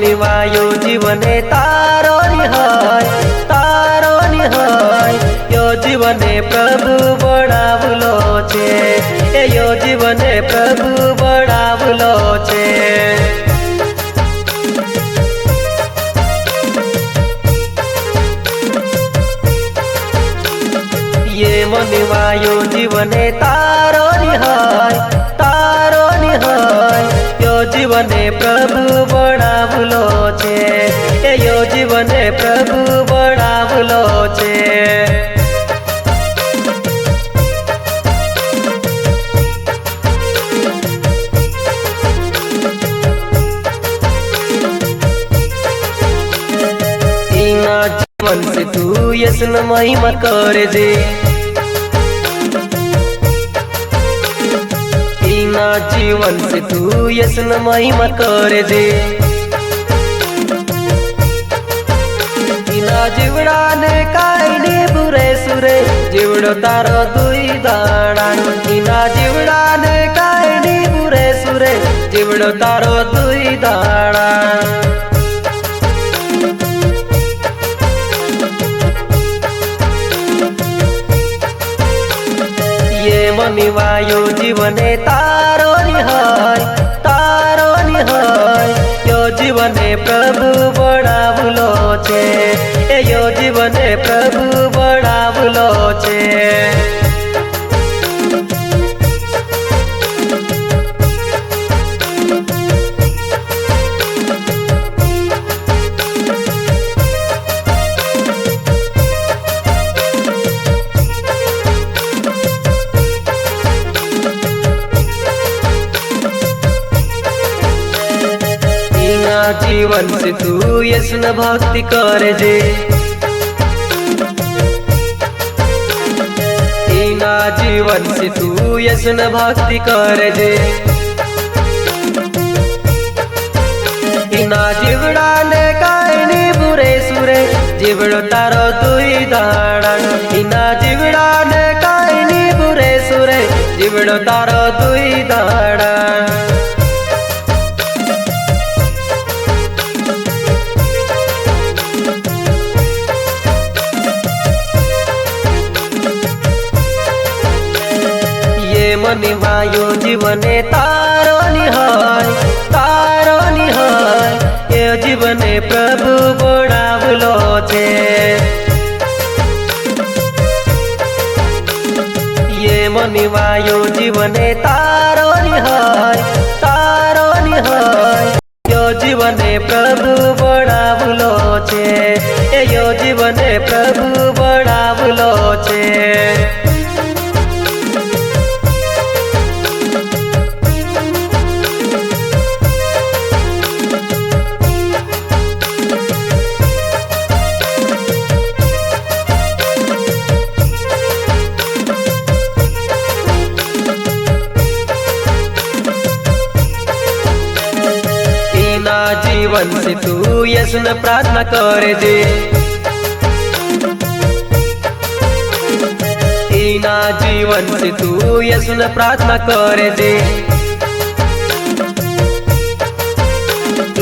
मनिवायो जीवने तारो निहाय यो जीवने प्रभु बड़ावलो छे यो जीवने प्रभु बड़ावलो छे। ये मनिवायो जीवने तारो निहाय यो जीवने प्रभु बड़ावलो छे यो जीवने प्रभु बड़ावलो छे। इना जीवन से तू यसन महिमा करे जे इना जीवन से तू यसन महिमा करे जे इना जीवड़ा ने काईनी बुरे सुरे जीवड़ो तारो दुई दाड़ा इना जीवड़ा ने काईनी बुरे सुरे जीवड़ो तारो दुई दाड़ा। ये मनिवायो जीवने तारो निहाय यो जीवने प्रभु बड़ावलो छे यो जीवने प्रभु बड़ावलो छे। जीवन से तू यसन भक्ति करे जे इना जीवन से तू यसन भक्ति करे जे इना जीवड़ा ने काईनी बुरे सुरे जीवड़ो तारो दुई दाड़ा इना जीवड़ा ने काईनी बुरे सुरे जीवड़ो तारो दुई दाड़ा। मनिवायो जीवने तारो निहाय यो जीवने प्रभु बड़ावलो छे ये मनिवायो जीवने तारो निहाय यो जीवने प्रभु बड़ावलो छे यो जीवने प्रभु बड़ावलो छे। जीवन से तू यसन प्रार्थना करे जे इना जीवन से तू यसन प्रार्थना करे जे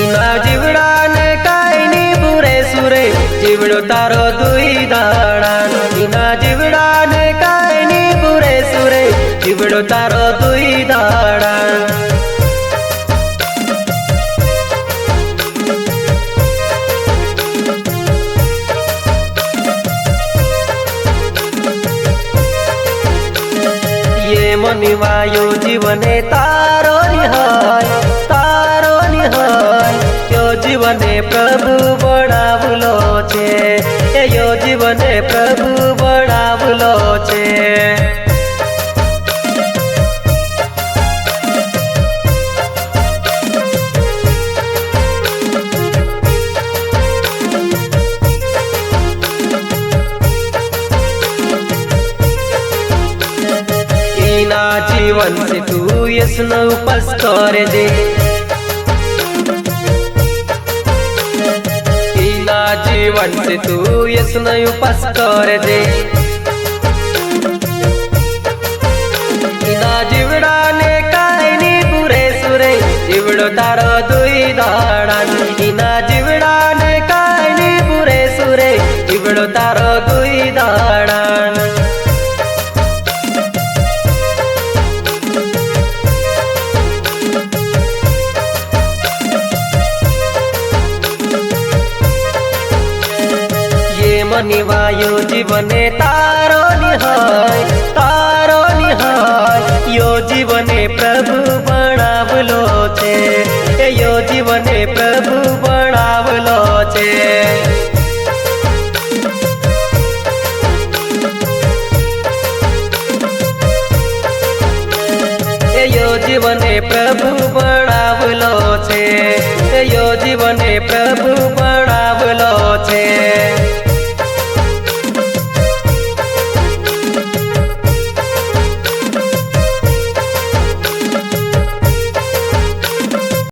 इना जीवड़ा ने काईनी बुरे सुरे जीवड़ो तारो दुई दाड़ा इना जीवड़ा ने काईनी बुरे सुरे जीवड़ो तारो दुई दाड़ा। ये मनिवायो जीवने तारो निहाय यो जीवने प्रभु बड़ावलो छे यो जीवने प्रभु बड़ावलो छे। जीवन से तू यसन उपास करे जे इना जीवन से तू यसन उपास करे जे इना जीवड़ा ने काईनी बुरे सुरे जीवड़ो तारो दुई दाड़ा इना જીવડો તારો દુઈ દાડાન निवायो जीवने तारो निहाय यो जीवने प्रभु बनावलो छे यो जीवने प्रभु बनावलो छे यो जीवने प्रभु बनावलो छे यो जीवने प्रभु बनावलो छे।